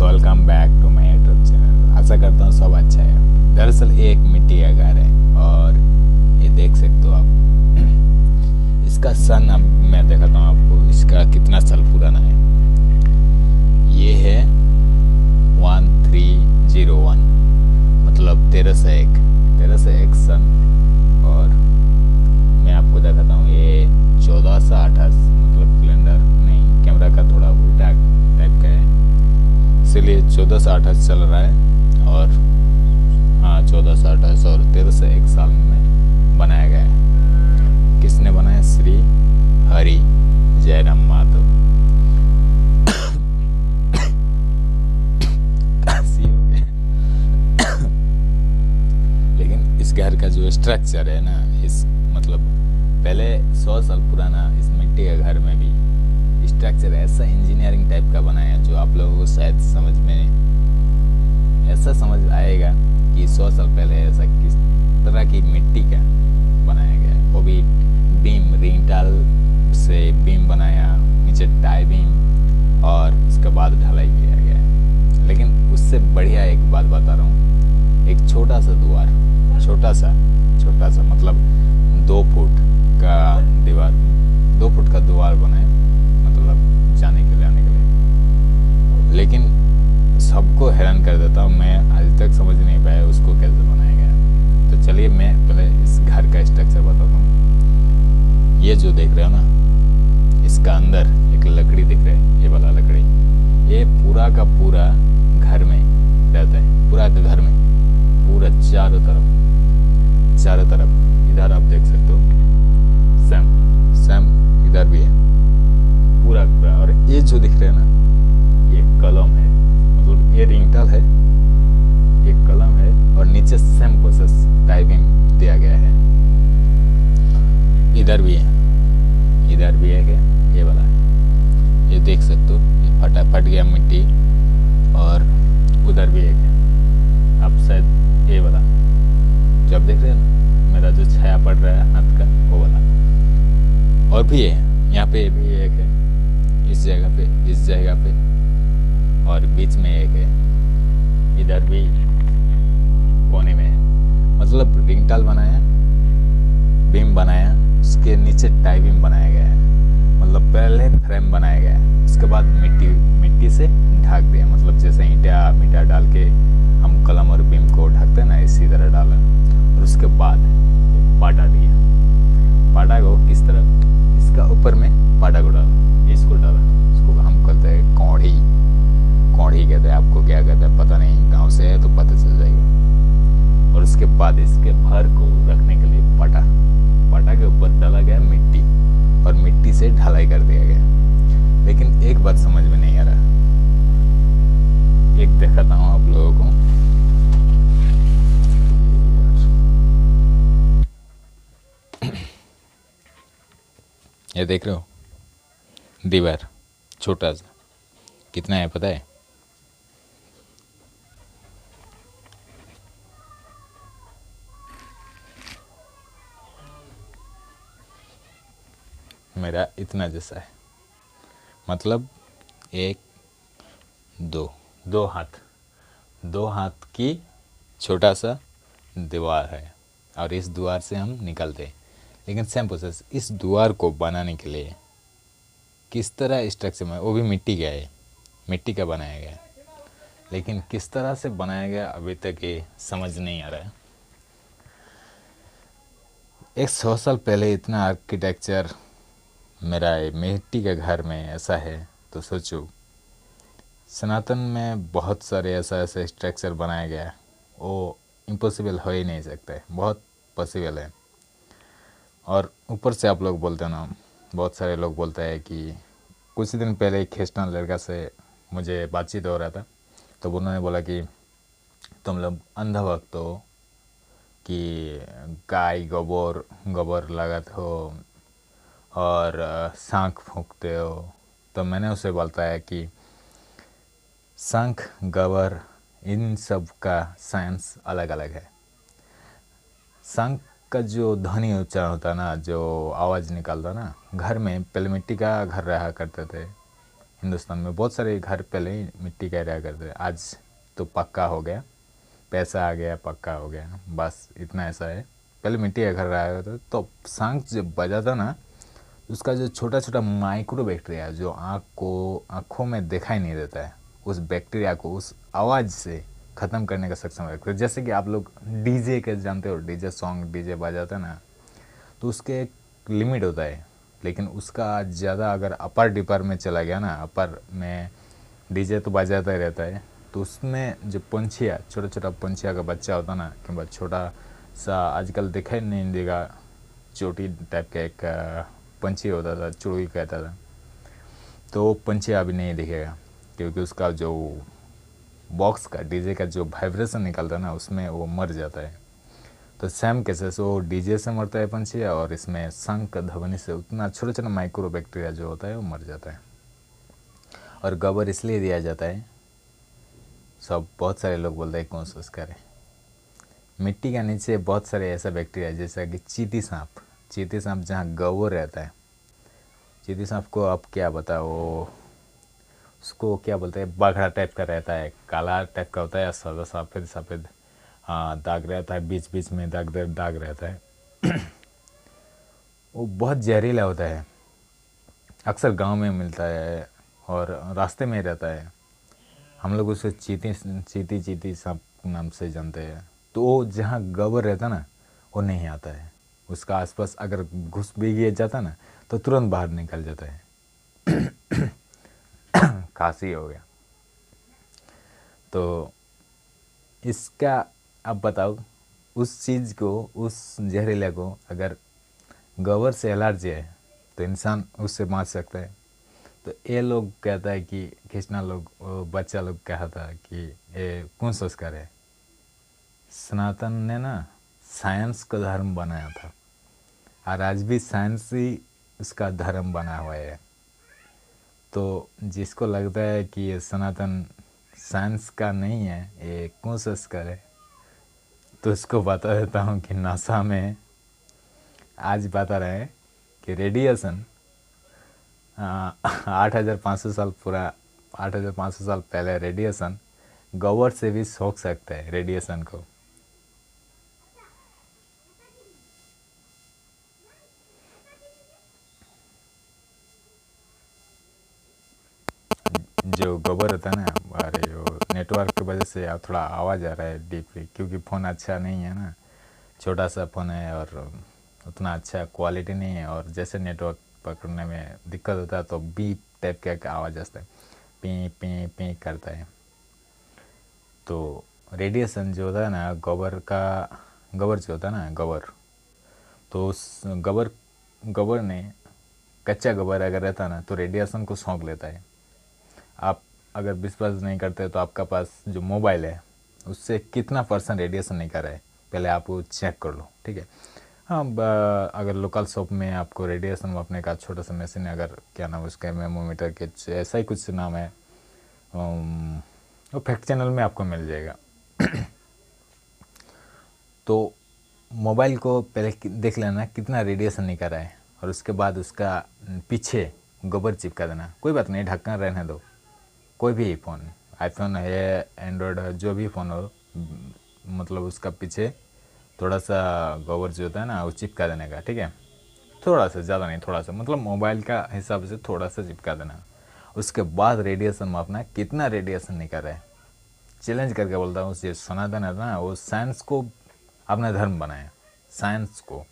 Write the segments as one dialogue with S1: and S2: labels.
S1: Welcome back to my YouTube channel. आशा करता हूँ सब अच्छा है। दरअसल ये एक मिट्टी का घर है और ये देख सकते हो आप। इसका सन अब मैं दिखाता हूँ आपको, इसका कितना साल पुराना है। ये है 1301, मतलब 1301 सन। और मैं आपको दिखाता हूँ ये 1428, मतलब कैलेंडर नहीं, कैमरा का थोड़ा उल्टा टाइप का है, इसलिए 1428 चल रहा है। और हाँ 1428 और 1301 साल में बनाया गया है। किसने बनाया? श्री हरि जयराम माधव। काशी हो गया। लेकिन इस घर का जो स्ट्रक्चर है ना, इस मतलब पहले 100 साल पुराना इस मिट्टी के घर में भी स्ट्रक्चर ऐसा इंजीनियरिंग टाइप का बनाया जो आप लोगों को शायद समझ में ऐसा समझ आएगा कि 100 साल पहले ऐसा किस तरह की मिट्टी का बनाया गया। वो भी बीम, रिंगटाल से बीम बनाया, नीचे टाई बीम, और उसके बाद ढलाई किया गया। लेकिन उससे बढ़िया एक बात बता रहा हूँ। एक छोटा सा द्वार, छोटा सा मतलब 2 फुट का दीवार, 2 फुट का द्वार बनाया, मतलब जाने के लिए, आने के लिए। लेकिन सबको हैरान कर देता हूँ, मैं आज तक समझ नहीं पाया उसको कैसे बनाया गया। तो चलिए मैं पहले इस घर का स्ट्रक्चर बताता हूँ। ये जो देख रहे हो ना, इसका अंदर एक लकड़ी दिख रहा है, ये वाला लकड़ी, ये पूरा का पूरा घर में रहता है, पूरा का घर में, पूरा चारों तरफ। इधर आप देख सकते हो सैम इधर भी है, पूरा। और ये जो दिख रहा है ना, ये कलम है, मतलब ये रिंगटल है, ये कलम है, और नीचे सेम प्रोसेस टाइपिंग दिया गया है। इधर भी है, ये वाला है, ये देख सकते हो, ये फट गया मिट्टी। और उधर भी एक है, अब शायद ये वाला जो आप देख रहे हैं ना, मेरा जो छाया पड़ रहा है हाथ का, वो वाला। और भी है, यहाँ पे भी एक है, इस जगह पे, और बीच में एक है, इधर भी कोने में है। मतलब रिंगटाल बनाया, बीम बनाया, उसके नीचे टाई बीम बनाया गया है। मतलब पहले फ्रेम बनाया गया है, उसके बाद मिट्टी से ढक दिया। मतलब जैसे ईंटा डाल के हम कलम और बीम को ढकते हैं ना, इसी तरह डाला। और उसके बाद पाटा दिया। पाटा को किस तरह, इसका ऊपर में पाटा को डाला, इसको हम कहते हैं कौड़ी कहते हैं। आपको क्या कहते हैं पता नहीं, गांव से है तो पता चल जाएगा। और उसके बाद इसके भर को रखने के लिए पाटा के ऊपर डाला गया मिट्टी, और मिट्टी से ढलाई कर दिया गया। लेकिन एक बात समझ में नहीं आ रहा, एक दिखाता हूँ आप लोगों को। ये देख रहे हो, दीवार छोटा सा, कितना है पता है? मेरा इतना जैसा है, मतलब 1 2 हाथ की छोटा सा दीवार है। और इस द्वार से हम निकलते हैं। लेकिन सेम प्रोसेस, इस द्वार को बनाने के लिए किस तरह स्ट्रक्चर में, वो भी मिट्टी का है, मिट्टी का बनाया गया है। लेकिन किस तरह से बनाया गया अभी तक ये समझ नहीं आ रहा है। एक 100 साल पहले इतना आर्किटेक्चर मेरा मिट्टी के घर में ऐसा है, तो सोचो सनातन में बहुत सारे ऐसा स्ट्रक्चर बनाया गया है, वो इम्पॉसिबल हो ही नहीं सकता है, बहुत पॉसिबल है। और ऊपर से आप लोग बोलते हैं ना, बहुत सारे लोग बोलते हैं कि कुछ दिन पहले एक ख्रिस्टान लड़का से मुझे बातचीत हो रहा था, तो उन्होंने बोला कि तुम लोग अंधभक्त हो, कि गाय गोबर लगाते हो और शंख फूंकते हो। तो मैंने उसे बताया कि शंख, गोबर, इन सब का साइंस अलग अलग है। शंख का जो ध्वनि उच्चारण होता ना, जो आवाज़ निकलता ना, घर में पहले मिट्टी का घर रहा करते थे हिंदुस्तान में बहुत सारे घर पहले ही मिट्टी का रहा करते, आज तो पक्का हो गया, पैसा आ गया, पक्का हो गया, बस इतना ऐसा है। पहले मिट्टी का घर रहा करता तो शंख जब बजाता ना, उसका जो छोटा छोटा माइक्रो बैक्टीरिया जो आँखों में दिखाई नहीं देता है, उस बैक्टीरिया को उस आवाज़ से ख़त्म करने का सक्षम रखते हैं। जैसे कि आप लोग डीजे के जानते हो, डीजे सॉन्ग डीजे बजाता है ना, तो उसके एक लिमिट होता है, लेकिन उसका ज़्यादा अगर अपर डिपर में चला गया ना, अपर में डीजे तो बजाता ही रहता है, तो उसमें जो पंछिया छोटा छोटा पंछिया का बच्चा होता ना, कि छोटा सा आजकल दिखाई नहीं देगा, चोटी टाइप का एक पंछी होता था, चुड़ई कहता था, तो पंछिया अभी नहीं दिखेगा, क्योंकि उसका जो बॉक्स का डीजे का जो वाइब्रेशन निकलता है ना, उसमें वो मर जाता है। तो सेम केसेस वो डीजे से मरता है पंछिया, और इसमें शंख ध्वनि से उतना छोटा छोटा माइक्रो बैक्टीरिया जो होता है वो मर जाता है। और गोबर इसलिए दिया जाता है, सब बहुत सारे लोग बोलते हैं कौन संस्कार है, मिट्टी के नीचे बहुत सारे ऐसा बैक्टीरिया जैसा कि चींटी सांप जहाँ गोबर रहता है, चींटी सांप को आप क्या बताओ, उसको क्या बोलते हैं, बाघड़ा टाइप का रहता है, काला टाइप का होता है, या सफ़ेद सफ़ेद दाग रहता है, बीच बीच में दाग रहता है। वो बहुत जहरीला होता है, अक्सर गांव में मिलता है और रास्ते में रहता है, हम लोग उसे चीती सांप नाम से जानते हैं। तो वो जहाँ गोबर रहता ना, वो नहीं आता है, उसका आसपास अगर घुस भी गया जाता ना, तो तुरंत बाहर निकल जाता है। खांसी हो गया। तो इसका अब बताओ, उस चीज़ को, उस जहरीले को अगर गोबर से एलर्जी है तो इंसान उससे बाँच सकता है। तो ये लोग कहता है कि कृष्णा लोग, बच्चा लोग कहा था कि ये कौन संस्कार है, सनातन ने ना साइंस का धर्म बनाया था, और आज भी साइंस ही उसका धर्म बना हुआ है। तो जिसको लगता है कि ये सनातन साइंस का नहीं है, ये कौन संस्कार है, तो उसको बता देता हूँ कि नासा में आज बता रहे हैं कि रेडिएशन 8,500 साल पूरा 8,500 साल पहले रेडिएशन गोबर से भी सोख सकते हैं रेडिएशन को। जो गोबर होता है ना, अरे वो नेटवर्क की वजह से थोड़ा आवाज़ आ रहा है डीपली, क्योंकि फ़ोन अच्छा नहीं है ना, छोटा सा फ़ोन है और उतना अच्छा क्वालिटी नहीं है, और जैसे नेटवर्क पकड़ने में दिक्कत होता है तो बीप टाइप का आवाज़ आता है, पी पी पी करता है। तो रेडिएशन जो होता है ना, गोबर जो होता है ना, गोबर, तो उस गोबर ने, कच्चा गोबर अगर रहता है ना, तो रेडिएशन को सोख लेता है। आप अगर विश्वास नहीं करते तो आपका पास जो मोबाइल है उससे कितना % रेडिएशन निकल रहा है, पहले आप वो चेक कर लो, ठीक है। हाँ, अगर लोकल शॉप में आपको रेडिएशन मापने का छोटा सा मशीन, अगर क्या नाम उसका, मेमोमीटर के ऐसा ही कुछ नाम है, वो फैक्ट चैनल में आपको मिल जाएगा। तो मोबाइल को पहले देख लेना कितना रेडिएशन निकल रहा है, और उसके बाद उसका पीछे गोबर चिपका देना। कोई बात नहीं, ढक्कन रहने दो, कोई भी फ़ोन, आईफोन है, एंड्रॉयड है, जो भी फ़ोन हो, मतलब उसका पीछे थोड़ा सा गोबर जो होता है ना वो चिपका देने का, ठीक है। थोड़ा सा, ज़्यादा नहीं, थोड़ा सा, मतलब मोबाइल का हिसाब से थोड़ा सा चिपका देना। उसके बाद रेडिएशन मापना कितना रेडिएशन निकल रहा है। चैलेंज करके बोलता हूँ, ये सनातन है ना, वो साइंस को अपना धर्म बनाया, साइंस को।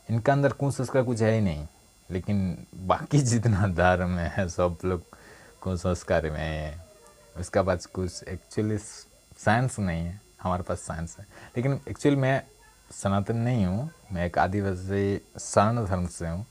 S1: इनका अंदर कुसंस्कार कुछ है ही नहीं, लेकिन बाकी जितना धर्म है सब लोग कुसंस्कार में है। उसका पास कुछ एक्चुअली साइंस नहीं है, हमारे पास साइंस है। लेकिन एक्चुअली मैं सनातन नहीं हूँ, मैं एक आदिवासी शरण धर्म से हूँ,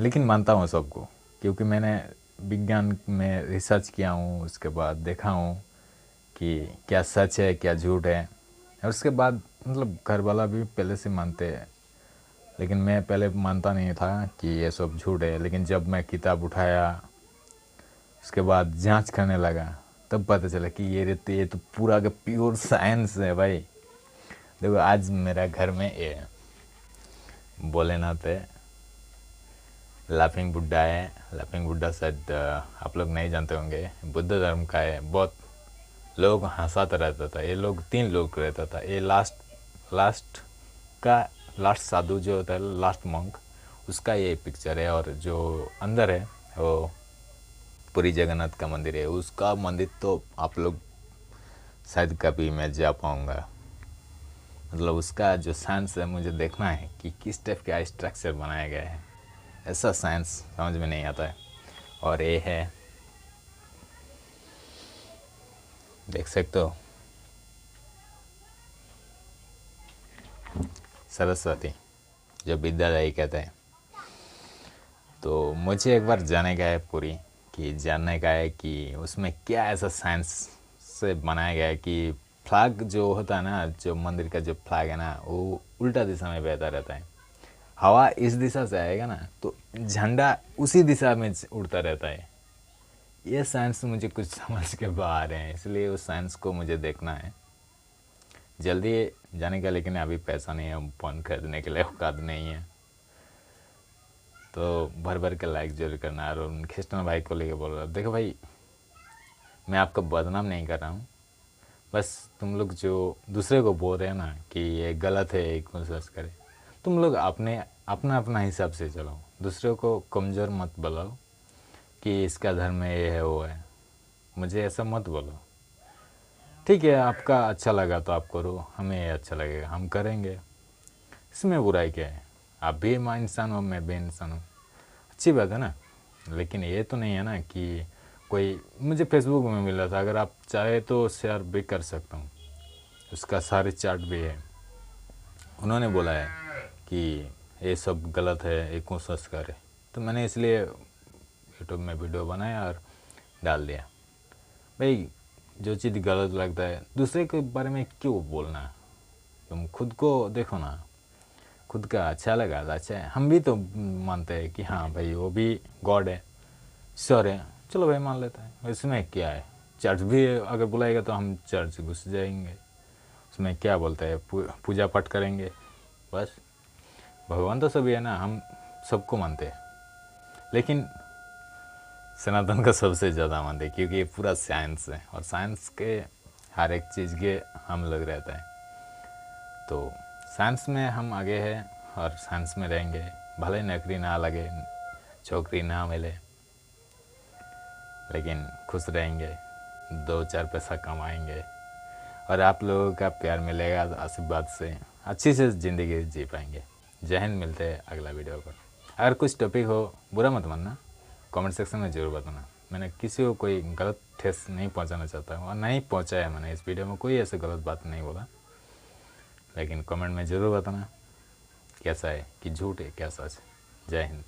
S1: लेकिन मानता हूँ सबको, क्योंकि मैंने विज्ञान में रिसर्च किया हूँ, उसके बाद देखा हूँ कि क्या सच है क्या झूठ है, और उसके बाद मतलब घर वाला भी पहले से मानते हैं, लेकिन मैं पहले मानता नहीं था कि ये सब झूठ है। लेकिन जब मैं किताब उठाया, उसके बाद जांच करने लगा, तब पता चला कि ये तो पूरा का प्योर साइंस है भाई। देखो आज मेरा घर में ये भोलेनाथ है, लाफिंग बुड्ढा है। लाफिंग बुड्ढा शायद आप लोग नहीं जानते होंगे, बुद्ध धर्म का है। बहुत लोग हंसाता रहता था। ये लोग 3 लोग रहता था। ये लास्ट साधु जो होता है, लास्ट मंक, उसका ये पिक्चर है। और जो अंदर है वो पुरी जगन्नाथ का मंदिर है। उसका मंदिर तो आप लोग शायद कभी मैं जा पाऊँगा। मतलब उसका जो साइंस है मुझे देखना है कि किस टाइप का स्ट्रक्चर बनाया गया है। ऐसा साइंस समझ में नहीं आता है। और ये है, देख सकते हो, सरस्वती, जो विद्यालय कहते हैं। तो मुझे एक बार जाने का है पूरी, कि जानने का है कि उसमें क्या ऐसा साइंस से बनाया गया है कि फ्लैग जो होता है ना, जो मंदिर का जो फ्लैग है ना, वो उल्टा दिशा में बहता रहता है। हवा इस दिशा से आएगा ना तो झंडा उसी दिशा में उड़ता रहता है। ये साइंस मुझे कुछ समझ के बाहर है, इसलिए उस साइंस को मुझे देखना है जल्दी जाने का। लेकिन अभी पैसा नहीं है, फोन खरीदने के लिए औकात नहीं है। तो भर भर के लाइक जरूर करना। और खिस्टन भाई को लेके बोल रहा, देखो भाई, मैं आपका बदनाम नहीं कर रहा हूँ, बस तुम लोग जो दूसरे को बोल रहे हैं ना कि ये गलत है, एक कोशिश करे, तुम लोग अपना हिसाब से चलो। दूसरों को कमज़ोर मत बोलो कि इसका धर्म ये है वो है। मुझे ऐसा मत बोलो। ठीक है, आपका अच्छा लगा तो आप करो, हमें ये अच्छा लगेगा हम करेंगे, इसमें बुराई क्या है। आप भी इंसान हो, मैं भी इंसान हूँ, अच्छी बात है ना। लेकिन ये तो नहीं है ना कि कोई, मुझे फेसबुक में मिला था, अगर आप चाहे तो शेयर भी कर सकता हूँ, उसका सारे चार्ट भी है। उन्होंने बोला है कि ये सब गलत है, एक कुसंस्कार है। तो मैंने इसलिए यूट्यूब में वीडियो बनाया और डाल दिया। भाई, जो चीज़ गलत लगता है दूसरे के बारे में क्यों बोलना। तुम खुद को देखो ना, खुद का अच्छा लगा तो अच्छा है। हम भी तो मानते हैं कि हाँ भाई वो भी गॉड है, ईश्वर है, चलो भाई मान लेता है, इसमें क्या है। चर्च भी अगर बुलाएगा तो हम चर्च घुस जाएंगे, उसमें क्या बोलते हैं, पूजा पाठ करेंगे बस। भगवान तो सभी है ना, हम सबको मानते हैं, लेकिन सनातन का सबसे ज़्यादा मानते हैं क्योंकि ये पूरा साइंस है और साइंस के हर एक चीज़ के हम लोग रहता है। तो साइंस में हम आगे हैं और साइंस में रहेंगे, भले नौकरी ना लगे, छोकरी ना मिले, लेकिन खुश रहेंगे, 2-4 पैसा कमाएंगे और आप लोगों का प्यार मिलेगा, आशीर्वाद से अच्छी से ज़िंदगी जी पाएंगे। जय हिंद। मिलते हैं अगला वीडियो पर। अगर कुछ टॉपिक हो बुरा मत मानना, कमेंट सेक्शन में ज़रूर बताना। मैंने किसी को कोई गलत ठेस नहीं पहुंचाना चाहता हूँ और नहीं पहुंचाया मैंने इस वीडियो में, कोई ऐसे गलत बात नहीं बोला। लेकिन कमेंट में ज़रूर बताना कैसा है, कि झूठ है क्या सच है। जय हिंद।